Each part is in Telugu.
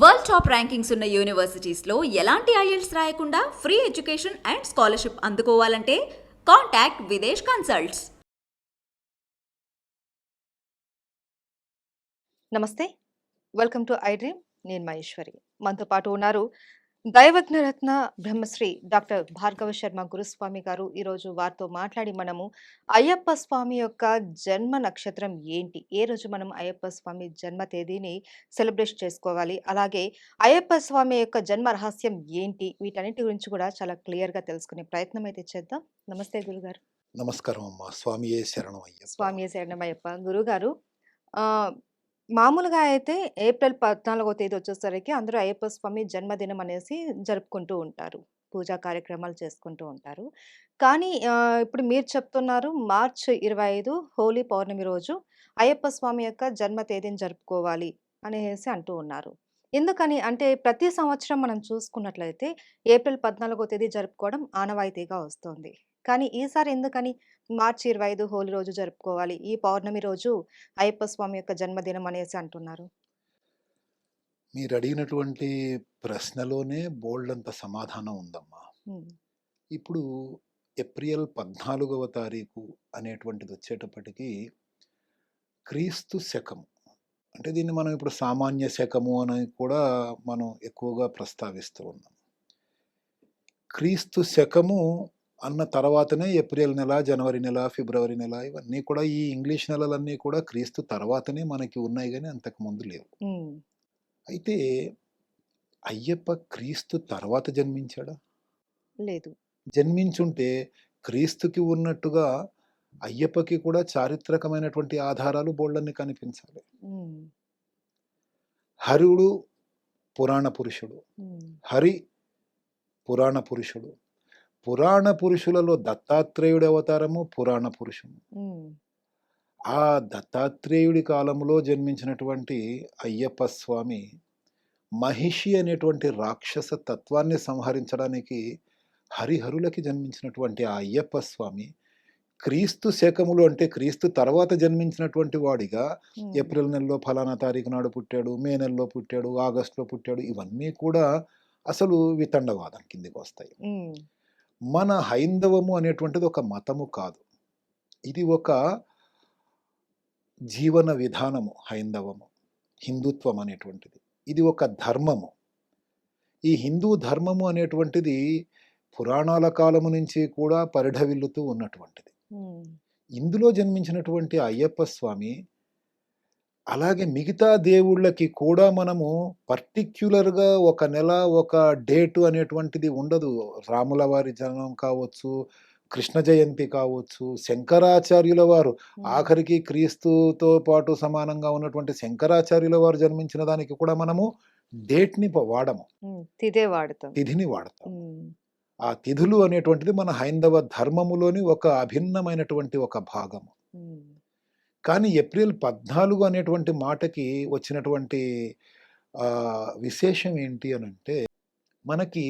వరల్డ్ టాప్ ర్యాంకింగ్స్ ఉన్న యూనివర్సిటీస్లో ఎలాంటి ఐఎల్స్ రాయకుండా ఫ్రీ ఎడ్యుకేషన్ అండ్ స్కాలర్షిప్ అందుకోవాలంటే కాంటాక్ట్ విదేశ్ కన్సల్ట్స్. నమస్తే, వెల్కమ్ టు ఐ డ్రీమ్. నేను మహేశ్వరి. మనతో పాటు ఉన్నారు దైవజ్ఞరత్న బ్రహ్మశ్రీ డాక్టర్ భార్గవ శర్మ గురుస్వామి గారు. ఈరోజు వారితో మాట్లాడి మనము అయ్యప్ప స్వామి యొక్క జన్మ నక్షత్రం ఏంటి, ఏ రోజు మనం అయ్యప్ప స్వామి జన్మ తేదీని సెలబ్రేట్ చేసుకోవాలి, అలాగే అయ్యప్ప స్వామి యొక్క జన్మ రహస్యం ఏంటి, వీటన్నిటి గురించి కూడా చాలా క్లియర్గా తెలుసుకునే ప్రయత్నం అయితే చేద్దాం. నమస్తే గురుగారు. నమస్కారం అమ్మా. స్వామియే శరణం అయ్యప్ప. స్వామి శరణమయ్యప్ప. గురుగారు, ఆ, మామూలుగా అయితే ఏప్రిల్ 14వ తేదీ వచ్చేసరికి అందరూ అయ్యప్ప స్వామి జన్మదినం అనేసి జరుపుకుంటూ ఉంటారు, పూజా కార్యక్రమాలు చేసుకుంటూ ఉంటారు. కానీ ఇప్పుడు మీరు చెప్తున్నారు మార్చ్ 25 హోలీ పౌర్ణమి రోజు అయ్యప్ప స్వామి యొక్క జన్మ తేదీని జరుపుకోవాలి అనేసి అంటూ ఉన్నారు. ఎందుకని అంటే ప్రతి సంవత్సరం మనం చూసుకున్నట్లయితే ఏప్రిల్ 14వ తేదీ జరుపుకోవడం ఆనవాయితీగా వస్తుంది. కానీ ఈసారి ఎందుకని మార్చి 25 హోలీ రోజు జరుపుకోవాలి, ఈ పౌర్ణమి రోజు అయ్యప్ప స్వామి యొక్క జన్మదినం అనేసి అంటున్నారు? మీరు అడిగినటువంటి ప్రశ్నలోనే బోల్డంత సమాధానం ఉందమ్మా. ఉమ్, ఇప్పుడు ఏప్రిల్ 14వ తారీఖు అనేటువంటిది వచ్చేటప్పటికి క్రీస్తు శకము, అంటే దీన్ని మనం ఇప్పుడు సామాన్య శకము అని కూడా మనం ఎక్కువగా ప్రస్తావిస్తూ ఉన్నాం. క్రీస్తు శకము అన్న తర్వాతనే ఏప్రిల్ నెల, జనవరి నెల, ఫిబ్రవరి నెల, ఇవన్నీ కూడా ఈ ఇంగ్లీష్ నెలలన్నీ కూడా క్రీస్తు తర్వాతనే మనకి ఉన్నాయి, కానీ అంతకు ముందు లేవు. ఉమ్, అయితే అయ్యప్ప క్రీస్తు తర్వాత జన్మించాడా? లేదు. జన్మించుంటే క్రీస్తుకి ఉన్నట్టుగా అయ్యప్పకి కూడా చారిత్రకమైనటువంటి ఆధారాలు బోళ్ళన్ని కనిపించాలి. ఉమ్, హరుడు పురాణ పురుషుడు, ఉమ్, హరి పురాణ పురుషుడు. పురాణ పురుషులలో దత్తాత్రేయుడి అవతారము పురాణ పురుషుడు. ఉమ్, ఆ దత్తాత్రేయుడి కాలంలో జన్మించినటువంటి అయ్యప్ప స్వామి మహిషి అనేటువంటి రాక్షస తత్వాన్ని సంహరించడానికి హరిహరులకి జన్మించినటువంటి ఆ అయ్యప్ప స్వామి క్రీస్తు శకములు, అంటే క్రీస్తు తర్వాత జన్మించినటువంటి వాడిగా ఉమ్, ఏప్రిల్ నెలలో ఫలానా తారీఖు నాడు పుట్టాడు, మే నెలలో పుట్టాడు, ఆగస్టులో పుట్టాడు, ఇవన్నీ కూడా అసలు వితండవాదం కిందికి వస్తాయి. ఉమ్, మన హైందవము అనేటువంటిది ఒక మతము కాదు, ఇది ఒక జీవన విధానము. హైందవము, హిందుత్వం అనేటువంటిది ఇది ఒక ధర్మము. ఈ హిందూ ధర్మము అనేటువంటిది పురాణాల కాలము నుంచి కూడా పరిఢవిల్లుతూ ఉన్నటువంటిది. ఉమ్, ఇందులో జన్మించినటువంటి అయ్యప్ప స్వామి అలాగే మిగతా దేవుళ్ళకి కూడా మనము పర్టిక్యులర్గా ఒక నెల, ఒక డేటు అనేటువంటిది ఉండదు. రాముల వారి జన్మం కావచ్చు, కృష్ణ జయంతి కావచ్చు, శంకరాచార్యుల వారు, ఉమ్, ఆఖరికి క్రీస్తుతో పాటు సమానంగా ఉన్నటువంటి శంకరాచార్యుల వారు జన్మించిన దానికి కూడా మనము డేట్ని వాడము, ఉమ్, తిదే వాడతాం. తిథిని వాడతాం. ఉమ్, ఆ తిథులు అనేటువంటిది మన హైందవ ధర్మములోని ఒక అభిన్నమైనటువంటి ఒక భాగము. ఉమ్, కానీ ఏప్రిల్ 14 అనేటువంటి మాటకి వచ్చినటువంటి విశేషం ఏంటి అని అంటే, మనకి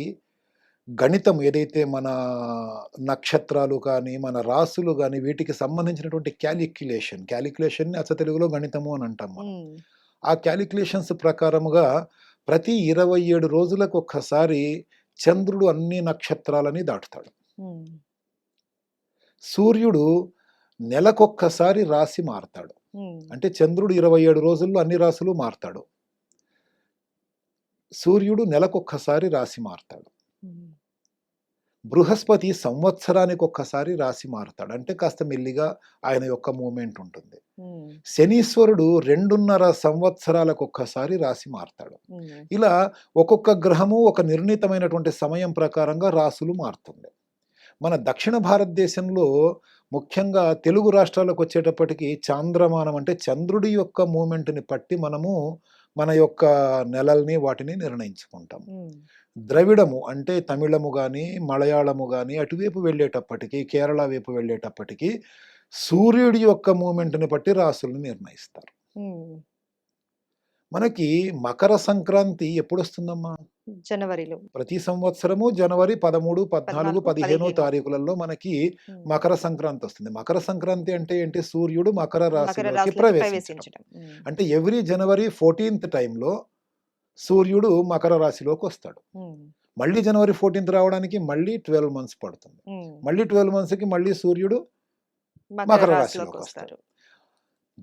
గణితం ఏదైతే మన నక్షత్రాలు కానీ, మన రాసులు కానీ, వీటికి సంబంధించినటువంటి క్యాలిక్యులేషన్ని అచ్చ తెలుగులో గణితము అని అంటాం మనం. ఉమ్, ఆ క్యాలిక్యులేషన్స్ ప్రకారముగా ప్రతి 27 రోజులకు ఒక్కసారి చంద్రుడు అన్ని నక్షత్రాలని దాటుతాడు. ఉమ్, సూర్యుడు నెలకొక్కసారి రాశి మారుతాడు. ఉమ్, అంటే చంద్రుడు 27 రోజుల్లో అన్ని రాశులు మారుతాడు, సూర్యుడు నెలకొక్కసారి రాశి మారుతాడు. ఉమ్, బృహస్పతి సంవత్సరానికి ఒక్కసారి రాశి మారుతాడు, అంటే కాస్త మెల్లిగా ఆయన యొక్క మూమెంట్ ఉంటుంది. ఉమ్, శనీశ్వరుడు 2.5 సంవత్సరాలకు ఒక్కసారి రాశి మారుతాడు. ఉమ్, ఇలా ఒక్కొక్క గ్రహము ఒక నిర్ణీతమైనటువంటి సమయం ప్రకారంగా రాశులు మారుతుంది. మన దక్షిణ భారతదేశంలో ముఖ్యంగా తెలుగు రాష్ట్రాలకు వచ్చేటప్పటికి చాంద్రమానం, అంటే చంద్రుడి యొక్క మూమెంట్ని బట్టి మనము మన యొక్క నెలల్ని వాటిని నిర్ణయించుకుంటాం. ఉమ్, ద్రవిడము అంటే తమిళము కానీ, మలయాళము కానీ అటువైపు వెళ్ళేటప్పటికి, కేరళ వైపు వెళ్ళేటప్పటికి సూర్యుడి యొక్క మూమెంట్ని బట్టి రాసులను నిర్ణయిస్తారు. ఉమ్, మనకి మకర సంక్రాంతి ఎప్పుడు వస్తుందమ్మా? జనవరిలో. ప్రతి సంవత్సరము జనవరి 13, 14, 15 15 తారీఖులలో మనకి ఉమ్, మకర సంక్రాంతి వస్తుంది. మకర సంక్రాంతి అంటే ఏంటి? సూర్యుడు మకర మకర రాశిలోకి రాశిలోకి ప్రవేశించడం. ప్రవేశించడం. ఉమ్, అంటే ఎవ్రీ జనవరి 14th టైంలో సూర్యుడు మకర రాశిలోకి వస్తాడు. ఉమ్, మళ్ళీ జనవరి 14th రావడానికి మళ్ళీ 12 మంత్స్ పడుతుంది. ఉమ్. మళ్ళీ 12 మంత్స్కి మళ్ళీ సూర్యుడు మకర మకర రాశిలోకి రాశిలోకి వస్తాడు. వస్తారు.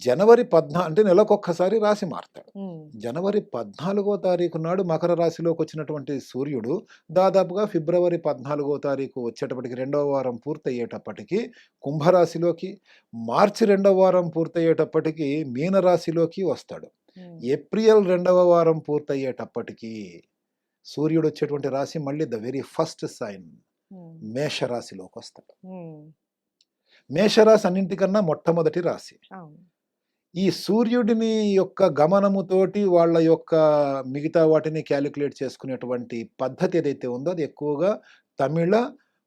జనవరి 14 అంటే నెలకొక్కసారి రాశి మారుతాడు. ఉమ్, జనవరి 14వ తారీఖు నాడు మకర రాశిలోకి వచ్చినటువంటి సూర్యుడు దాదాపుగా ఫిబ్రవరి 14వ తారీఖు వచ్చేటప్పటికి 2వ వారం పూర్తయ్యేటప్పటికి కుంభరాశిలోకి, మార్చి 2వ వారం పూర్తయ్యేటప్పటికి మీనరాశిలోకి వస్తాడు. ఉమ్, ఏప్రిల్ 2వ వారం పూర్తయ్యేటప్పటికి సూర్యుడు వచ్చేటువంటి రాశి మళ్ళీ ద వెరీ ఫస్ట్ సైన్ ఉమ్, మేషరాశిలోకి వస్తాడు. ఉమ్. మేషరాశి అన్నింటికన్నా మొట్టమొదటి రాశి. అవును. ఈ సూర్యుడిని యొక్క గమనముతోటి వాళ్ళ యొక్క మిగతా వాటిని క్యాలిక్యులేట్ చేసుకునేటువంటి పద్ధతి ఏదైతే ఉందో అది ఎక్కువగా తమిళ,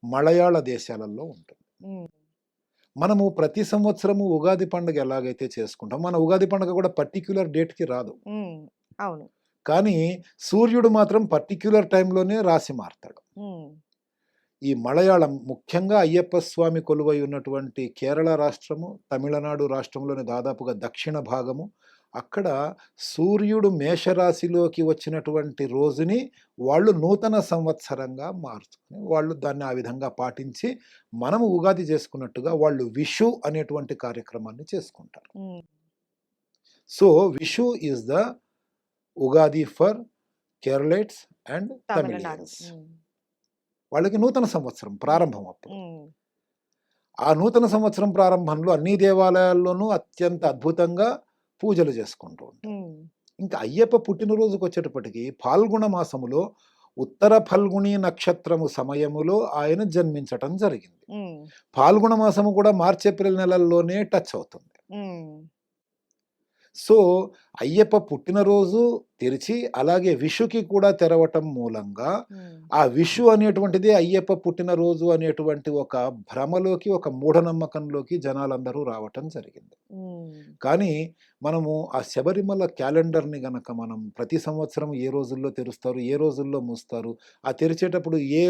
మలయాళ దేశాలలో ఉంటుంది. ఉమ్, మనము ప్రతి సంవత్సరము ఉగాది పండుగ ఎలాగైతే చేసుకుంటాం, మన ఉగాది పండుగ కూడా పర్టిక్యులర్ డేట్కి రాదు. ఉమ్. అవును. కానీ సూర్యుడు మాత్రం పర్టిక్యులర్ టైంలోనే రాశి మారుతాడు. ఉమ్, ఈ మలయాళం ముఖ్యంగా అయ్యప్ప స్వామి కొలువై ఉన్నటువంటి కేరళ రాష్ట్రము, తమిళనాడు రాష్ట్రంలోని దాదాపుగా దక్షిణ భాగము, అక్కడ సూర్యుడు మేషరాశిలోకి వచ్చినటువంటి రోజుని వాళ్ళు నూతన సంవత్సరంగా మార్చుకుని వాళ్ళు దాన్ని ఆ విధంగా పాటించి మనము ఉగాది చేసుకున్నట్టుగా వాళ్ళు విషు అనేటువంటి కార్యక్రమాన్ని చేసుకుంటారు. Um. So Vishu is the Ugadi for Keralites and Tamil Nadu. Tamilians. Um, వాళ్ళకి నూతన సంవత్సరం ప్రారంభం అప్పుడు. ఉమ్, ఆ నూతన సంవత్సరం ప్రారంభంలో అన్ని దేవాలయాల్లోనూ అత్యంత అద్భుతంగా పూజలు చేసుకుంటూ ఉంటారు. ఉమ్, ఇంకా అయ్యప్ప పుట్టినరోజుకు వచ్చేటప్పటికి ఫాల్గుణ మాసములో ఉత్తర ఫల్గుణి నక్షత్రము సమయములో ఆయన జన్మించటం జరిగింది. ఉమ్, ఫాల్గుణ మాసము కూడా మార్చి ఏప్రిల్ నెలల్లోనే టచ్ అవుతుంది. ఉమ్. సో అయ్యప్ప పుట్టినరోజు తెరిచి అలాగే విషుకి కూడా తెరవటం మూలంగా ఉమ్, ఆ విషు అనేటువంటిది అయ్యప్ప పుట్టినరోజు అనేటువంటి ఒక భ్రమలోకి, ఒక మూఢనమ్మకంలోకి జనాలందరూ రావటం జరిగింది. ఉమ్, కానీ మనము ఆ శబరిమల క్యాలెండర్ని గనక మనం ప్రతి సంవత్సరం ఏ రోజుల్లో తెరుస్తారు, ఏ రోజుల్లో మూస్తారు, ఆ తెరిచేటప్పుడు ఏ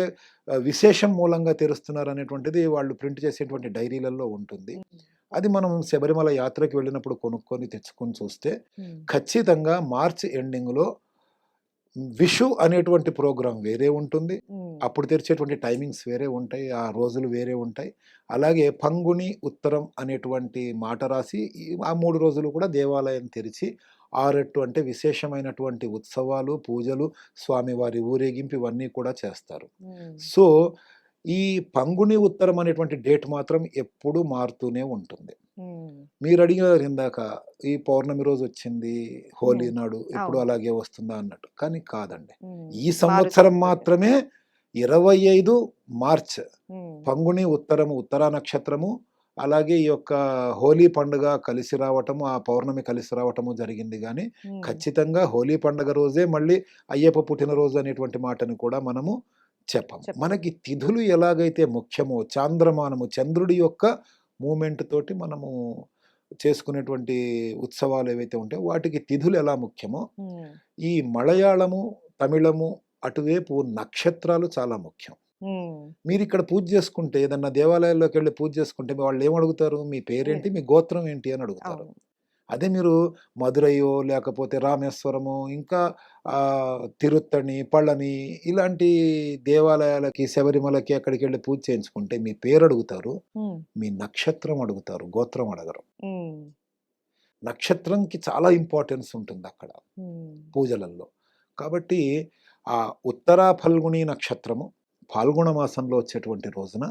విశేషం మూలంగా తెరుస్తున్నారు అనేటువంటిది వాళ్ళు ప్రింట్ చేసేటువంటి డైరీలలో ఉంటుంది. ఉమ్, అది మనం శబరిమల యాత్రకి వెళ్ళినప్పుడు కొనుక్కొని తెచ్చుకొని చూస్తే ఉమ్. ఖచ్చితంగా మార్చి ఎండింగ్లో విషు అనేటువంటి ప్రోగ్రాం వేరే ఉంటుంది. ఉమ్, అప్పుడు తెరిచేటువంటి టైమింగ్స్ వేరే ఉంటాయి, ఆ రోజులు వేరే ఉంటాయి. అలాగే పంగుని ఉత్తరం అనేటువంటి మాట రాసి ఆ 3 రోజులు కూడా దేవాలయం తెరిచి ఆరట్టు అంటే విశేషమైనటువంటి ఉత్సవాలు, పూజలు, స్వామివారి ఊరేగింపు ఇవన్నీ కూడా చేస్తారు. ఉమ్, సో ఈ పంగుని ఉత్తరం అనేటువంటి డేట్ మాత్రం ఎప్పుడూ మారుతూనే ఉంటుంది. ఉమ్. మీరు అడిగారు ఇందాక ఈ పౌర్ణమి రోజు వచ్చింది హోలీ ఉమ్. నాడు ఎప్పుడు అవును. అలాగే వస్తుందా అన్నట్టు. కానీ కాదండి. ఉమ్. ఈ సంవత్సరం మారుతూ ఉంటుంది. మాత్రమే 25 మార్చ్ ఉమ్, పంగుని ఉత్తరము, ఉత్తరా నక్షత్రము, అలాగే ఈ యొక్క హోలీ పండుగ కలిసి రావటము, ఆ పౌర్ణమి కలిసి రావటము జరిగింది. కానీ ఉమ్, ఖచ్చితంగా హోలీ పండుగ రోజే మళ్ళీ అయ్యప్ప పుట్టినరోజు అనేటువంటి మాటని కూడా మనము చెప్పము. చెప్పము. మనకి తిథులు ఎలాగైతే ముఖ్యమో చాంద్రమానము, చంద్రుడి యొక్క మూమెంట్ తోటి మనము చేసుకునేటువంటి ఉత్సవాలు ఏవైతే ఉంటాయో వాటికి తిథులు ఎలా ముఖ్యమో ఉమ్, ఈ మలయాళము, తమిళము అటువైపు నక్షత్రాలు చాలా ముఖ్యం. ఉమ్. మీరు ఇక్కడ పూజ చేసుకుంటే ఏదన్నా దేవాలయాల్లోకి వెళ్ళి పూజ చేసుకుంటే వాళ్ళు ఏమడుగుతారు, మీ పేరేంటి, మీ గోత్రం ఏంటి అని అడుగుతారు. అవును. అదే మీరు మదురైయో లేకపోతే రామేశ్వరము, ఇంకా తిరుత్తణి, పళని ఇలాంటి దేవాలయాలకి, శబరిమలకి అక్కడికి వెళ్ళి పూజ చేయించుకుంటే మీ పేరు అడుగుతారు, ఉమ్, మీ నక్షత్రం అడుగుతారు, గోత్రం అడగరు. ఉమ్, నక్షత్రంకి చాలా ఇంపార్టెన్స్ ఉంటుంది అక్కడ ఉమ్, పూజలలో. కాబట్టి ఆ ఉత్తరా ఫల్గుణి నక్షత్రము ఫాల్గుణ మాసంలో వచ్చేటువంటి రోజున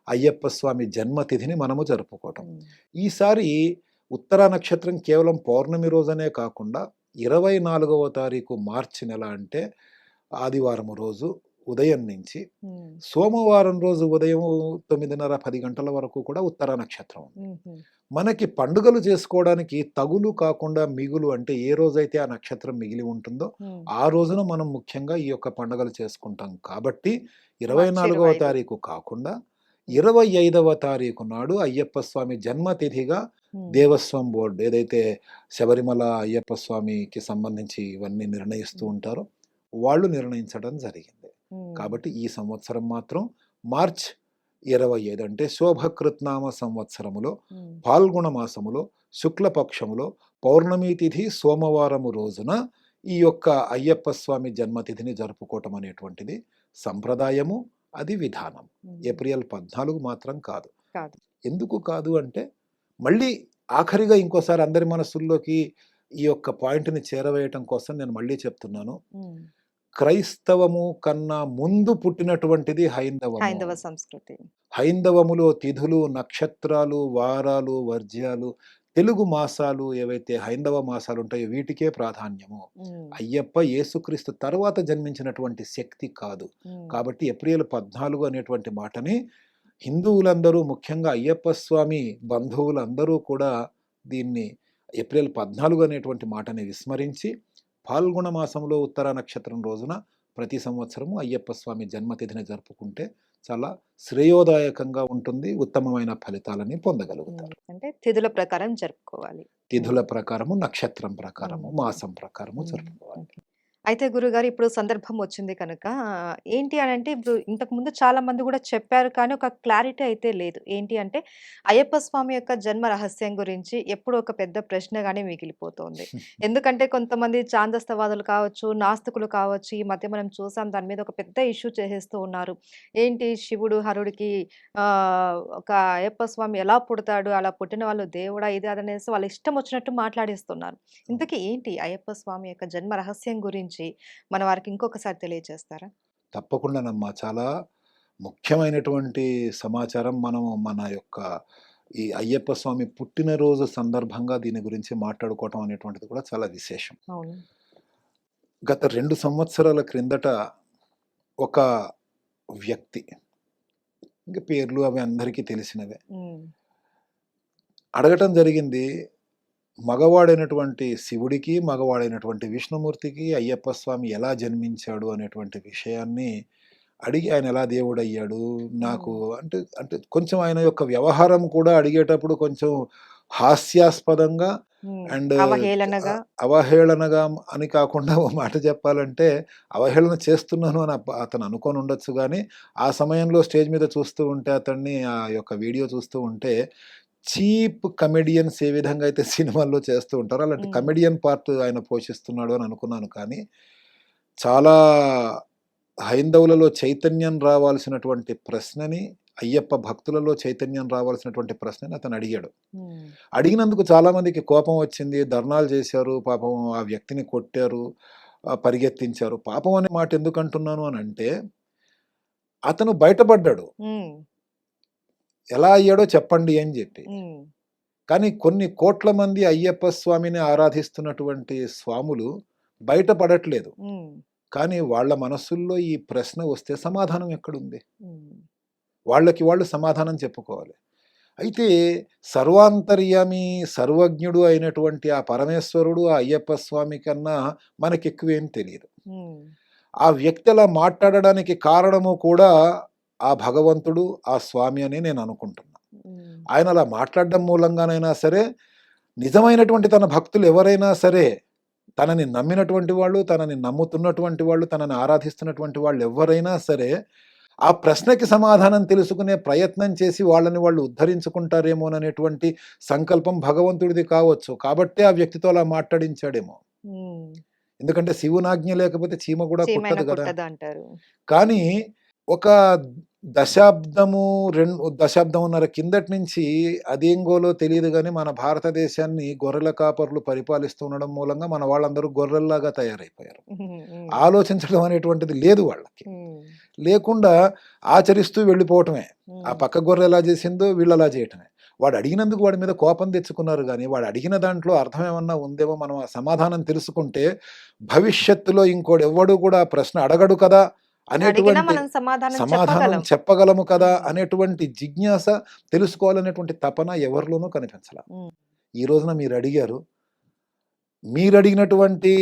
అయ్యప్ప స్వామి జన్మతిథిని మనము జరుపుకోవటం. ఉమ్. ఈసారి ఉత్తరా నక్షత్రం కేవలం పౌర్ణమి రోజనే కాకుండా 24వ తారీఖు మార్చి నెల అంటే ఆదివారం రోజు ఉదయం నుంచి ఉమ్, సోమవారం రోజు ఉదయం 9:30-10 గంటల వరకు కూడా ఉత్తరా నక్షత్రం ఉంది. ఉమ్, మనకి పండుగలు చేసుకోవడానికి తగులు కాకుండా మిగులు అంటే ఏ రోజైతే ఆ నక్షత్రం మిగిలి ఉంటుందో ఉమ్. ఆ రోజున మనం ముఖ్యంగా ఈ యొక్క పండుగలు చేసుకుంటాం. కాబట్టి మార్చి 24వ 25. తారీఖు కాకుండా 25వ తారీఖు నాడు అయ్యప్ప స్వామి జన్మతిథిగా ఉమ్, దేవస్వం బోర్డు ఏదైతే శబరిమల అయ్యప్ప స్వామికి సంబంధించి ఇవన్నీ నిర్ణయిస్తూ ఉంటారో వాళ్ళు నిర్ణయించడం జరిగింది. ఉమ్, కాబట్టి ఈ సంవత్సరం మాత్రం మార్చ్ 25 అంటే శోభకృత్నామ సంవత్సరములో ఉమ్, పాల్గొన మాసములో శుక్లపక్షములో పౌర్ణమి తిథి సోమవారము రోజున ఈ యొక్క అయ్యప్ప స్వామి జన్మతిథిని జరుపుకోవటం అనేటువంటిది సంప్రదాయము, అది విధానం. ఏప్రిల్ 14 మాత్రం కాదు. కాదు. ఎందుకు కాదు అంటే, మళ్ళీ ఆఖరిగా ఇంకోసారి అందరి మనసుల్లోకి ఈ యొక్క పాయింట్‌ని చేరవేయటం కోసం నేను మళ్ళీ చెప్తున్నాను. క్రైస్తవము కన్నా ముందు పుట్టినటువంటిది హైందవ హైందవము. సంస్కృతి. హైందవములో తిథులు, నక్షత్రాలు, వారాలు, వర్జ్యాలు, తెలుగు మాసాలు ఏవైతే హైందవ మాసాలు ఉంటాయో వీటికే ప్రాధాన్యము. అయ్యప్ప యేసుక్రీస్తు తర్వాత జన్మించినటువంటి శక్తి కాదు. కాబట్టి ఏప్రిల్ 14 అనేటువంటి మాటని హిందువులందరూ, ముఖ్యంగా అయ్యప్ప స్వామి బంధువులందరూ కూడా దీన్ని ఏప్రిల్ 14 అనేటువంటి మాటని విస్మరించి, పాల్గొన మాసంలో ఉత్తర నక్షత్రం రోజున ప్రతి సంవత్సరము అయ్యప్ప స్వామి జన్మతిథిని జరుపుకుంటే చాలా శ్రేయోదాయకంగా ఉంటుంది. ఉత్తమమైన ఫలితాలని పొందగలుగుతారు. అంటే తిథుల ప్రకారం జరుపుకోవాలి. తిథుల ప్రకారము, నక్షత్రం ప్రకారము, మ్మ్. మాసం ప్రకారము మ్మ్. జరుపుకోవాలి. ఓకే. అయితే గురుగారు ఇప్పుడు సందర్భం వచ్చింది కనుక ఏంటి అని అంటే ఇప్పుడు ఇంతకు ముందు చాలా మంది కూడా చెప్పారు కానీ ఒక క్లారిటీ అయితే లేదు. ఏంటి అంటే అయ్యప్ప స్వామి యొక్క జన్మ రహస్యం గురించి ఎప్పుడు ఒక పెద్ద ప్రశ్నగానే మిగిలిపోతోంది. ఎందుకంటే కొంతమంది ఛాందస్తవాదులు కావచ్చు, నాస్తికులు కావచ్చు, ఈ మధ్య మనం చూసాం దాని మీద ఒక పెద్ద ఇష్యూ చేసేస్తూ ఉన్నారు. ఏంటి శివుడు హరుడికి ఒక అయ్యప్ప స్వామి ఎలా పుడతాడు, అలా పుట్టిన వాళ్ళు దేవుడా ఇది అదనేసి వాళ్ళ ఇష్టం వచ్చినట్టు మాట్లాడేస్తున్నారు. ఇంతకీ ఏంటి అయ్యప్ప స్వామి యొక్క జన్మ రహస్యం గురించి మన వారికి ఇంకొకసారి తెలియజేస్తారా? తప్పకుండానమ్మా. చాలా ముఖ్యమైనటువంటి సమాచారం మనము మన యొక్క ఈ అయ్యప్ప స్వామి పుట్టినరోజు సందర్భంగా దీని గురించి మాట్లాడుకోవటం అనేటువంటిది కూడా చాలా విశేషం. అవును. గత 2 సంవత్సరాల క్రిందట ఒక వ్యక్తి, ఇంక పేర్లు అవి అందరికీ తెలిసినవే, ఉమ్, అడగటం జరిగింది. మగవాడైనటువంటి శివుడికి, మగవాడైనటువంటి విష్ణుమూర్తికి అయ్యప్ప స్వామి ఎలా జన్మించాడు అనేటువంటి విషయాన్ని అడిగి, ఆయన ఎలా దేవుడయ్యాడు నాకు అంటే అంటే కొంచెం ఆయన యొక్క వ్యవహారం కూడా అడిగేటప్పుడు కొంచెం హాస్యాస్పదంగా అండ్ అవహేళనగా. అవహేళనగా అని కాకుండా ఓ మాట చెప్పాలంటే అవహేళన చేస్తున్నాను అని అతను అనుకొని ఉండొచ్చు. కానీ ఆ సమయంలో స్టేజ్ మీద చూస్తూ ఉంటే, అతన్ని ఆ యొక్క వీడియో చూస్తూ ఉంటే, చీప్ కమెడియన్స్ ఏ విధంగా అయితే సినిమాల్లో చేస్తూ ఉంటారో అలాంటి మ్మ్. కమెడియన్ పార్ట్ ఆయన పోషిస్తున్నాడు అని అనుకున్నాను. కానీ చాలా హైందవులలో చైతన్యం రావాల్సినటువంటి ప్రశ్నని, అయ్యప్ప భక్తులలో చైతన్యం రావాల్సినటువంటి ప్రశ్నని అతను అడిగాడు. ఉమ్, అడిగినందుకు చాలామందికి కోపం వచ్చింది, ధర్నాలు చేశారు, పాపం ఆ వ్యక్తిని కొట్టారు, పరిగెత్తించారు. పాపం అనే మాట ఎందుకు అంటున్నాను అని అంటే, అతను బయటపడ్డాడు. ఉమ్, ఎలా అయ్యాడో చెప్పండి అని చెప్పి. ఉమ్, కానీ కొన్ని కోట్ల మంది అయ్యప్ప స్వామిని ఆరాధిస్తున్నటువంటి స్వాములు బయటపడట్లేదు. ఉమ్, కానీ వాళ్ళ మనస్సుల్లో ఈ ప్రశ్న వస్తే సమాధానం ఎక్కడుంది? ఉమ్, వాళ్ళకి వాళ్ళు సమాధానం చెప్పుకోవాలి. అయితే సర్వాంతర్యామి, సర్వజ్ఞుడు అయినటువంటి ఆ పరమేశ్వరుడు ఆ అయ్యప్ప స్వామి కన్నా మనకెక్కువేం తెలియదు. ఉమ్, ఆ వ్యక్తి అలా మాట్లాడడానికి కారణము కూడా ఆ భగవంతుడు, ఆ స్వామి అని నేను అనుకుంటున్నా. ఉమ్, ఆయన అలా మాట్లాడడం మూలంగానైనా సరే, నిజమైనటువంటి తన భక్తులు ఎవరైనా సరే, తనని నమ్మినటువంటి వాళ్ళు, తనని నమ్ముతున్నటువంటి వాళ్ళు, తనని ఆరాధిస్తున్నటువంటి వాళ్ళు ఎవరైనా సరే, ఆ ప్రశ్నకి సమాధానం తెలుసుకునే ప్రయత్నం చేసి వాళ్ళని వాళ్ళు ఉద్ధరించుకుంటారేమోననేటువంటి సంకల్పం భగవంతుడిది కావచ్చు. కాబట్టే ఆ వ్యక్తితో అలా మాట్లాడించాడేమో. ఉమ్. ఎందుకంటే శివునాజ్ఞ లేకపోతే చీమ కూడా చీమైన కుట్టదు కదా. కుట్టదు అంటారు. కానీ ఒక దశాబ్దమున్నర కిందటి నుంచి అదేంగోలో తెలియదు కానీ మన భారతదేశాన్ని గొర్రెల కాపరులు పరిపాలిస్తూ ఉండడం మూలంగా మన వాళ్ళందరూ గొర్రెల్లాగా తయారైపోయారు. ఉమ్, ఉమ్, ఆలోచించడం అనేటువంటిది లేదు వాళ్ళకి. ఉమ్, లేకుండా ఆచరిస్తూ వెళ్ళిపోవటమే. ఆ ఉమ్, పక్క గొర్రె ఎలా చేసిందో వీళ్ళు అలా చేయటమే. వాడు అడిగినందుకు వాడి మీద కోపం తెచ్చుకున్నారు. కానీ వాడు అడిగిన దాంట్లో అర్థం ఏమన్నా ఉందేమో మనం ఆ సమాధానం తెలుసుకుంటే భవిష్యత్తులో ఇంకోడు ఎవ్వడు కూడా ఆ ప్రశ్న అడగడు కదా అడిగినా అనేటువంటి మనం సమాధానం సమాధానం చెప్పగలం. చెప్పగలము కదా ఉమ్, అనేటువంటి జిజ్ఞాస, తెలుసుకోవాలనేటువంటి తపన ఎవరిలోనూ కనిపించాల. ఉమ్, ఈ రోజున మీరు అడిగారు. మీరు అడిగినటువంటి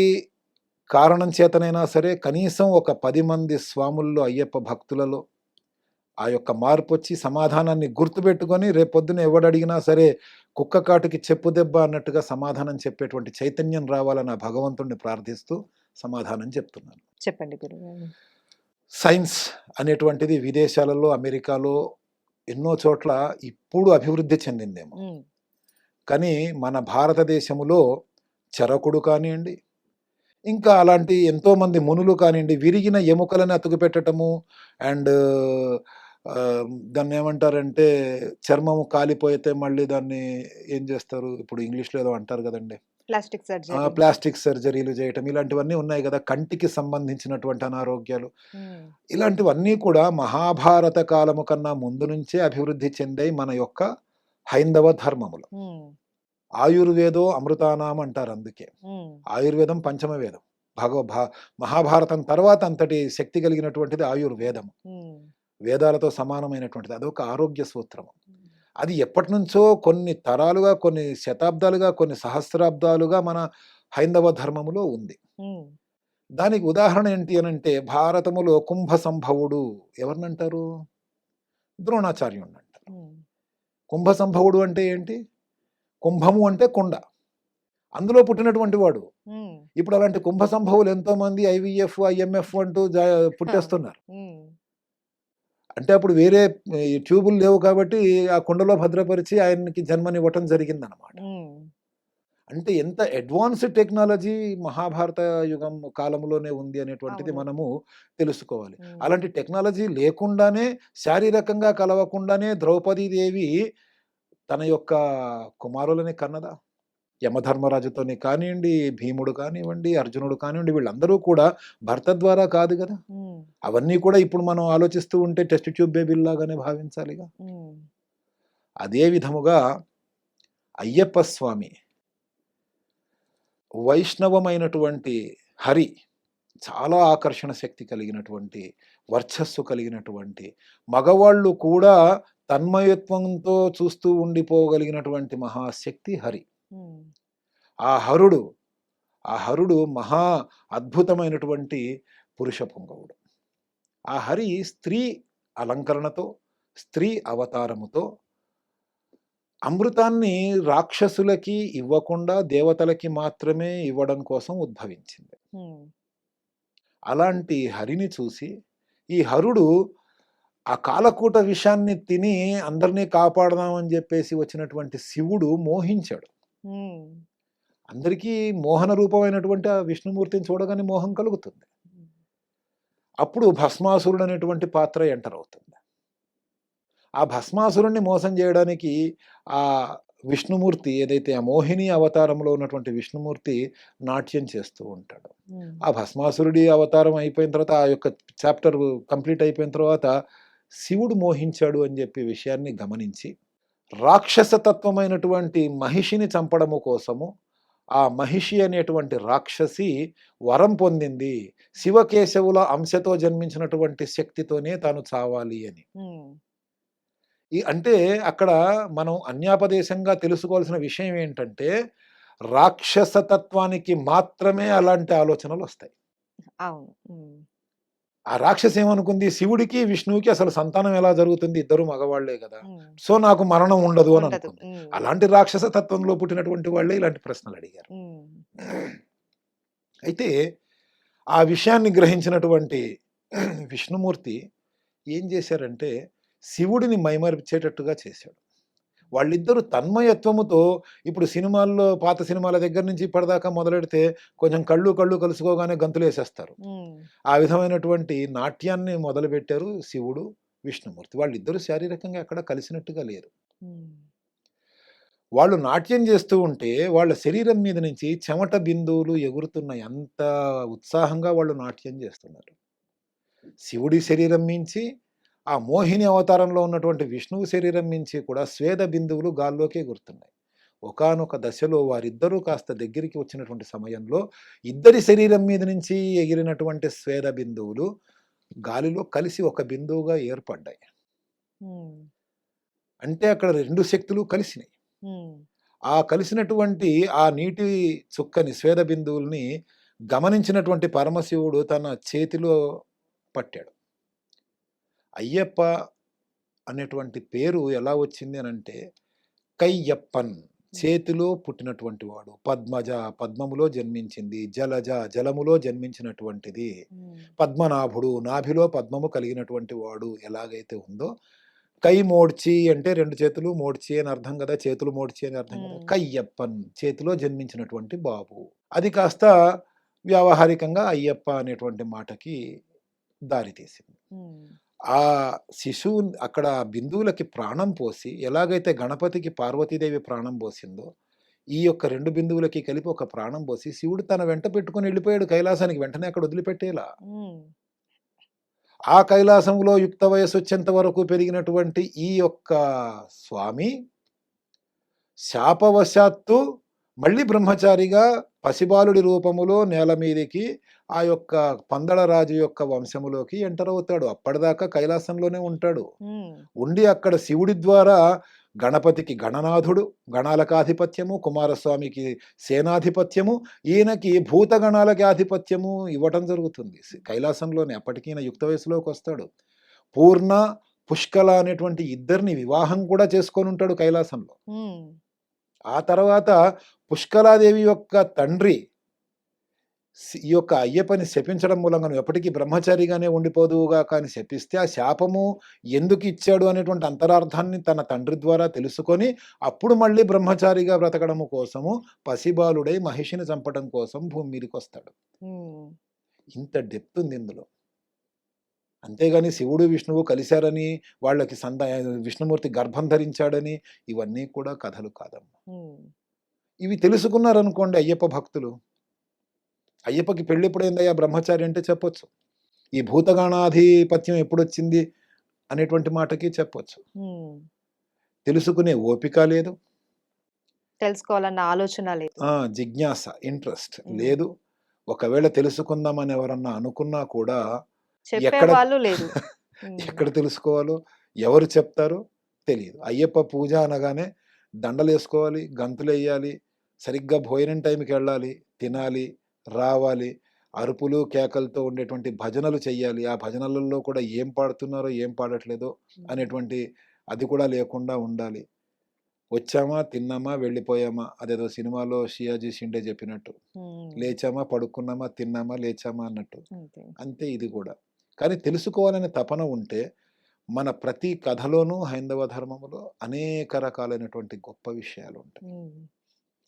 కారణం చేతనైనా సరే కనీసం ఒక 10 మంది స్వాముల్లో, అయ్యప్ప భక్తులలో ఆ యొక్క మార్పు వచ్చి సమాధానాన్ని గుర్తుపెట్టుకొని రేపొద్దున ఎవడడిగినా సరే కుక్క కాటుకి చెప్పు దెబ్బ అన్నట్టుగా సమాధానం చెప్పేటువంటి చైతన్యం రావాలని ఆ భగవంతుణ్ణి ప్రార్థిస్తూ సమాధానం చెప్తున్నాను. చెప్పండి గురుగారు. సైన్స్ అనేటువంటిది విదేశాలలో, అమెరికాలో ఎన్నో చోట్ల ఇప్పుడు అభివృద్ధి చెందిందేమో. ఉమ్, కానీ మన భారతదేశములో చరకుడు కానివ్వండి, ఇంకా అలాంటి ఎంతోమంది మునులు కానివ్వండి, విరిగిన ఎముకలను అతుకుపెట్టటము అండ్ దాన్నేమంటారంటే చర్మము కాలిపోతే మళ్ళీ దాన్ని ఏం చేస్తారు? ఇప్పుడు ఇంగ్లీష్‌లో ఏదో అంటారు గదండీ! Plastic surgery. ప్లాస్టిక్ సర్జరీలు చేయటం ఇలాంటివన్నీ ఉన్నాయి గదా! కంటికి సంబంధించినటువంటి అనారోగ్యాలు. హ్మ్. ఇలాంటివన్నీ కూడా మహాభారత కాలము కన్నా ముందు నుంచే అభివృద్ధి చెందాయి మన యొక్క హైందవ ధర్మములో. హ్మ్. ఆయుర్వేదో అమృతానాం అంటారు అందుకే. హ్మ్. ఆయుర్వేదం పంచమ వేదం. మహాభారతం తర్వాత అంతటి శక్తి కలిగినటువంటిది ఆయుర్వేదం. హ్మ్. వేదాలతో సమానమైనటువంటిది. అదొక ఆరోగ్య సూత్రము. హ్మ్. అది ఎప్పటినుంచో కొన్ని తరాలుగా, కొన్ని శతాబ్దాలుగా, కొన్ని సహస్రాబ్దాలుగా మన హైందవ ధర్మములో ఉంది. హ్మ్. దానికి ఉదాహరణ ఏంటి అనంటే భారతములో కుంభ సంభవుడు ఎవరినంటారు? ద్రోణాచార్యుడినంటారు. హ్మ్. కుంభ సంభవుడు అంటే ఏంటి? కుంభము అంటే కుండ. అందులో పుట్టినటువంటి వాడు. హ్మ్. ఇప్పుడు అలాంటి కుంభ సంభవులు ఎంతోమంది ఐవీఎఫ్, ఐఎంఎఫ్ అంటూ పుట్టేస్తున్నారు. హ్మ్. అంటే అప్పుడు వేరే ఈ ట్యూబులు లేవు కాబట్టి ఆ కుండలో భద్రపరిచి ఆయనకి జన్మనివ్వటం జరిగిందనమాట. హ్మ్. అంటే ఎంత అడ్వాన్స్డ్ టెక్నాలజీ మహాభారత యుగం కాలంలోనే ఉంది అనేటువంటిది అవును. మనము తెలుసుకోవాలి. హ్మ్. అలాంటి టెక్నాలజీ లేకుండానే శారీరకంగా కలవకుండానే ద్రౌపదీదేవి తన యొక్క కుమారులని కన్నదా? యమధర్మరాజుతోని కానియండి, భీముడు కానివ్వండి, అర్జునుడు కానివ్వండి వీళ్ళందరూ కూడా భర్త ద్వారా కాదు గదా! హ్మ్. అవన్నీ కూడా ఇప్పుడు మనం ఆలోచిస్తూ ఉంటే టెస్ట్ ట్యూబ్ బేబీల్లాగానే భావించాలిగా. హ్మ్. అదే విధముగా అయ్యప్ప స్వామి వైష్ణవమైనటువంటి హరి చాలా ఆకర్షణ శక్తి కలిగినటువంటి, వర్చస్సు కలిగినటువంటి, మగవాళ్ళు కూడా తన్మయత్వంతో చూస్తూ ఉండిపోగలిగినటువంటి మహాశక్తి హరి. హ్మ్. ఆ హరుడు, ఆ హరుడు మహా అద్భుతమైనటువంటి పురుష పుంగవుడు. ఆ హరి స్త్రీ అలంకరణతో, స్త్రీ అవతారముతో అమృతాన్ని రాక్షసులకి ఇవ్వకుండా దేవతలకి మాత్రమే ఇవ్వడం కోసం ఉద్భవించింది. హ్మ్. అలాంటి హరిని చూసి ఈ హరుడు ఆ కాలకూట విషాన్ని తిని అందరినీ కాపాడదామని చెప్పేసి వచ్చినటువంటి శివుడు మోహించాడు. హ్మ్. అందరికీ మోహన రూపమైనటువంటి ఆ విష్ణుమూర్తిని చూడగానే మోహం కలుగుతుంది. హ్మ్. అప్పుడు భస్మాసురుడు అనేటువంటి పాత్ర ఎంటర్ అవుతుంది. ఆ భస్మాసురుడిని మోసం చేయడానికి ఆ విష్ణుమూర్తి ఏదైతే ఆ మోహిని అవతారంలో ఉన్నటువంటి విష్ణుమూర్తి నాట్యం చేస్తూ ఉంటాడు. హ్మ్. ఆ భస్మాసురుడి అవతారం అయిపోయిన తర్వాత ఆ యొక్క చాప్టర్ కంప్లీట్ అయిపోయిన తర్వాత శివుడు మోహించాడు అని చెప్పే విషయాన్ని గమనించి రాక్షస తత్వమైనటువంటి మహిషిని చంపడము కోసము ఆ మహిషి అనేటువంటి రాక్షసి వరం పొందింది. శివకేశవుల అంశతో జన్మించినటువంటి శక్తితోనే తాను చావాలి అని. హ్మ్. అంటే అక్కడ మనం అన్యాపదేశంగా తెలుసుకోవాల్సిన విషయం ఏంటంటే, రాక్షసతత్వానికి మాత్రమే అలాంటి ఆలోచనలొస్తాయి. అవును. హ్మ్. ఆ రాక్షసి ఏమనుకుంది, శివుడికి, విష్ణువుకి అసలు సంతానం ఎలా జరుగుతుంది? ఇద్దరు మగవాళ్ళే గదా! హ్మ్. సో, నాకు మరణం ఉండదు అని ఉండదు. అనుకుంది. హ్మ్. అలాంటి రాక్షస తత్వంలో పుట్టినటువంటి వాళ్ళే ఇలాంటి ప్రశ్నలడిగారు. హ్మ్. అయితే ఆ విషయాన్ని గ్రహించినటువంటి విష్ణుమూర్తి ఏం చేశారంటే, శివుడిని మైమరిచేటట్టుగా చేశాడు. వాళ్ళిద్దరూ తన్మయత్వముతో ఇప్పుడు సినిమాల్లో పాత సినిమాల దగ్గర నుంచి ఇప్పటిదాకా మొదలెడితే కొంచెం కళ్ళు కలుసుకోగానే గంతులేసేస్తారు. హ్మ్. ఆ విధమైనటువంటి నాట్యాన్ని మొదలుపెట్టారు శివుడు, విష్ణుమూర్తి. వాళ్ళిద్దరూ శారీరకంగా ఎక్కడ కలిసినట్టుగా లేరు. హ్మ్. వాళ్ళు నాట్యం చేస్తూ ఉంటే వాళ్ళ శరీరం మీద నుంచి చెమట బిందువులు ఎగురుతున్నాయి. అంత ఉత్సాహంగా వాళ్ళు నాట్యం చేస్తున్నారు. శివుడి శరీరం మించి, ఆ మోహిని అవతారంలో ఉన్నటువంటి విష్ణువు శరీరం మించి కూడా స్వేద బిందువులు గాల్లోకే ఎగురుతున్నాయి. ఒకానొక దశలో వారిద్దరూ కాస్త దగ్గరికి వచ్చినటువంటి సమయంలో, ఇద్దరి శరీరం మీద నుంచి ఎగిరినటువంటి స్వేద బిందువులు గాలిలో కలిసి ఒక బిందువుగా ఏర్పడ్డాయి. హ్మ్. అంటే అక్కడ 2 శక్తులు కలిసినాయి. హ్మ్. ఆ కలిసినటువంటి ఆ నీటి చుక్కని స్వేద బిందువుల్ని గమనించినటువంటి పరమశివుడు తన చేతిలో పట్టాడు. అయ్యప్ప అనేటువంటి పేరు ఎలా వచ్చింది అనంటే కయ్యప్పన్ చేతిలో పుట్టినటువంటి వాడు. పద్మజ పద్మములో జన్మించింది. జలజ జలములో జన్మించినటువంటిది. హ్మ్. పద్మనాభుడు నాభిలో పద్మము కలిగినటువంటి వాడు ఎలాగైతే ఉందో కై మోడ్చి అంటే 2 చేతులు మోడ్చి అని అర్థం కదా! చేతులు మోడ్చి అని అర్థం కదా! హ్మ్. కయ్యప్పన్ చేతిలో జన్మించినటువంటి బాబు. అది కాస్త వ్యావహారికంగా అయ్యప్ప అనేటువంటి మాటకి దారితీసింది. హ్మ్. ఆ శిశువు అక్కడ బిందువులకి ప్రాణం పోసి ఎలాగైతే గణపతికి పార్వతీదేవి ప్రాణం పోసిందో, ఈ యొక్క 2 బిందువులకి కలిపి ఒక ప్రాణం పోసి శివుడు తన వెంట పెట్టుకొని వెళ్ళిపోయాడు కైలాసానికి. వెంటనే అక్కడ వదిలిపెట్టేలా. హ్మ్. ఆ కైలాసంలో యుక్త వయస్సొచ్చేంత వరకు పెరిగినటువంటి ఈ యొక్క స్వామి శాపవశాత్తు మళ్ళీ బ్రహ్మచారిగా పసిబాలుడి రూపములో నేల మీదికి ఆ యొక్క పందళరాజు యొక్క వంశములోకి ఎంటర్ అవుతాడు. అప్పటిదాకా కైలాసంలోనే ఉంటాడు. హ్మ్. ఉండి అక్కడ శివుడి ద్వారా గణపతికి గణనాథుడు, గణాలకు ఆధిపత్యము, కుమారస్వామికి సేనాధిపత్యము, ఈయనకి భూతగణాలకి ఆధిపత్యము ఇవ్వటం జరుగుతుంది. కైలాసంలోనే. అప్పటికి ఈయన యుక్త వయసులోకి వస్తాడు. పూర్ణ, పుష్కల అనేటువంటి ఇద్దరిని వివాహం కూడా చేసుకొని ఉంటాడు కైలాసంలో. హ్మ్. ఆ తర్వాత పుష్కలాదేవి యొక్క తండ్రి ఈ యొక్క అయ్యప్పని శపించడం మూలంగా నువ్వు ఎప్పటికీ బ్రహ్మచారిగానే ఉండిపోదువుగా కానీ శపిస్తే ఆ శాపము ఎందుకు ఇచ్చాడు అనేటువంటి అంతరార్థాన్ని తన తండ్రి ద్వారా తెలుసుకొని అప్పుడు మళ్ళీ బ్రహ్మచారిగా బ్రతకడము కోసము పసిబాలుడై మహిషిని చంపడం కోసం భూమి మీదకి వస్తాడు. హ్మ్. ఇంత డెప్త్ ఉంది ఇందులో. అంతేగాని శివుడు విష్ణువు కలిశారని వాళ్ళకి విష్ణుమూర్తి గర్భం ధరించాడని ఇవన్నీ కూడా కథలు కాదమ్మా. హ్మ్. ఇవి తెలుసుకున్నారనుకోండి అయ్యప్ప భక్తులు, అయ్యప్పకి పెళ్ళెప్పుడైందయ్యా బ్రహ్మచారి అంటే చెప్పొచ్చు. ఈ భూతగణాధిపత్యం ఎప్పుడొచ్చింది అనేటువంటి మాటకి చెప్పొచ్చు. హ్మ్. తెలుసుకునే ఓపిక లేదు. తెలుసుకోవాలన్న ఆలోచన లేదు. జిజ్ఞాస, ఇంట్రెస్ట్ హ్మ్. లేదు. ఒకవేళ తెలుసుకుందామని ఎవరన్నా అనుకున్నా కూడా ఎక్కడ చెప్పేవాళ్ళు లేదు. హ్మ్. ఎక్కడ తెలుసుకోవాలో, ఎవరు చెప్తారో తెలీదు. అయ్యప్ప పూజ అనగానే దండలేసుకోవాలి, గంతులెయ్యాలి, సరిగ్గా భోజనం టైంకెళ్ళాలి, తినాలి, రావాలి, అరుపులు, కేకలతో ఉండేటువంటి భజనలు చెయ్యాలి. ఆ భజనలలో కూడా ఏం పాడుతున్నారో, ఏం పాడట్లేదో హ్మ్. అనేటువంటి అది కూడా లేకుండా ఉండాలి. వచ్చామా, తిన్నామా, వెళ్ళిపోయామా. అదేదో సినిమాలో 'షియాజీ షిండే' చెప్పినట్టు. హ్మ్. లేచామా, పడుకున్నామా, తిన్నామా, లేచామా అన్నట్టు. అంతే. అంతే ఇది కూడా. కానీ తెలుసుకోవాలనే తపన ఉంటే మన ప్రతి కథలోనూ హైందవ ధర్మములో అనేక రకాలైనటువంటి గొప్ప విషయాలుంటాయి. హ్మ్.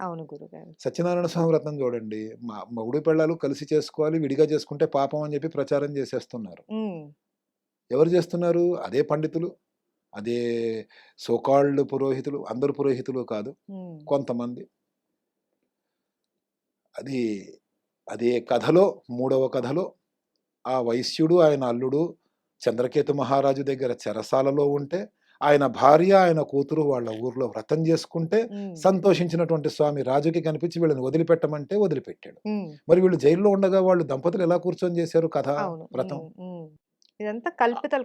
అవును గురుగారు. సత్యనారాయణ స్వామి వ్రతం చూడండి. మొగుడు పెళ్ళాలు కలిసి చేసుకోవాలి, విడిగా చేసుకుంటే పాపం అని చెప్పి ప్రచారం చేసేస్తున్నారు. హ్మ్. ఎవరు చేస్తున్నారు? అదే పండితులు, అదే సో కాల్డ్ పురోహితులు. అందరు పురోహితులు కాదు, హ్మ్. కొంతమంది. అది అదే కథలో, మూడవ కథలో ఆ వైశ్యుడు, ఆయన అల్లుడు చంద్రకేతు మహారాజు దగ్గర చెరసాలలో ఉంటే, ఆయన భార్య, ఆయన కూతురు వాళ్ళ ఊర్లో వ్రతం చేసుకుంటే, హ్మ్. సంతోషించినటువంటి స్వామి రాజుకి కనిపించి వీళ్ళని వదిలిపెట్టమంటే వదిలిపెట్టాడు. హ్మ్. మరి వీళ్ళు జైల్లో ఉండగా వాళ్ళు దంపతులు ఎలా కూర్చొని చేశారు కథ, అవును. వ్రతం? హ్మ్. హ్మ్. ఇదంతా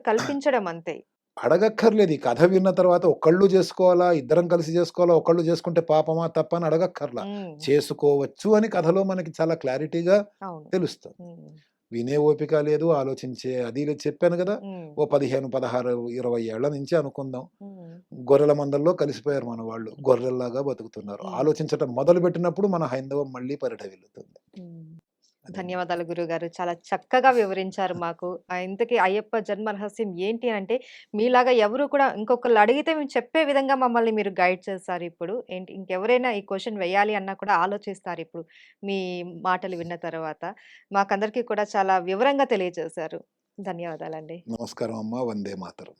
కల్పించడం అంతే. అడగక్కర్లేదు. ఈ కథ విన్న తర్వాత ఒక్కళ్ళు చేసుకోవాలా, ఇద్దరం కలిసి చేసుకోవాలా, ఒకళ్ళు చేసుకుంటే పాపమా, తప్పా అని అడగక్కర్లా. హ్మ్. చేసుకోవచ్చు అని కథలో మనకి చాలా క్లారిటీగా అవును. తెలుస్తుంది. హ్మ్. వినే ఓపిక లేదు, ఆలోచించే అది లేదు. చెప్పాను గదా! హ్మ్. ఓ 15, 16, 20 ఏళ్ల నుంచి అనుకుందాం. హ్మ్. గొర్రెల మందల్లో కలిసిపోయారు మన వాళ్ళు. గొర్రెల్లాగా బతుకుతున్నారు. హ్మ్. ఆలోచించటం మొదలుపెట్టినప్పుడు మన హైందవం మళ్ళీ పరిఢవిల్లుతుంది. హ్మ్. అదండి. ధన్యవాదాలు గురుగారు. చాలా చక్కగా వివరించారు మాకు. ఇంతకీ అయ్యప్ప జన్మ రహస్యం ఏంటి అంటే, మీలాగా ఎవరు కూడా ఇంకొకళ్ళు అడిగితే మేము చెప్పే విధంగా మమ్మల్ని మీరు గైడ్ చేశారిప్పుడు. ఏంటి ఇంకెవరైనా ఈ క్వెషన్ వేయాలి అన్నా కూడా ఆలోచిస్తారిప్పుడు. మీ మాటలు విన్న తర్వాత. మాకందరికీ కూడా చాలా వివరంగా తెలియజేశారు. ధన్యవాదాలండి. నమస్కారం అమ్మా. వందే మాతరం.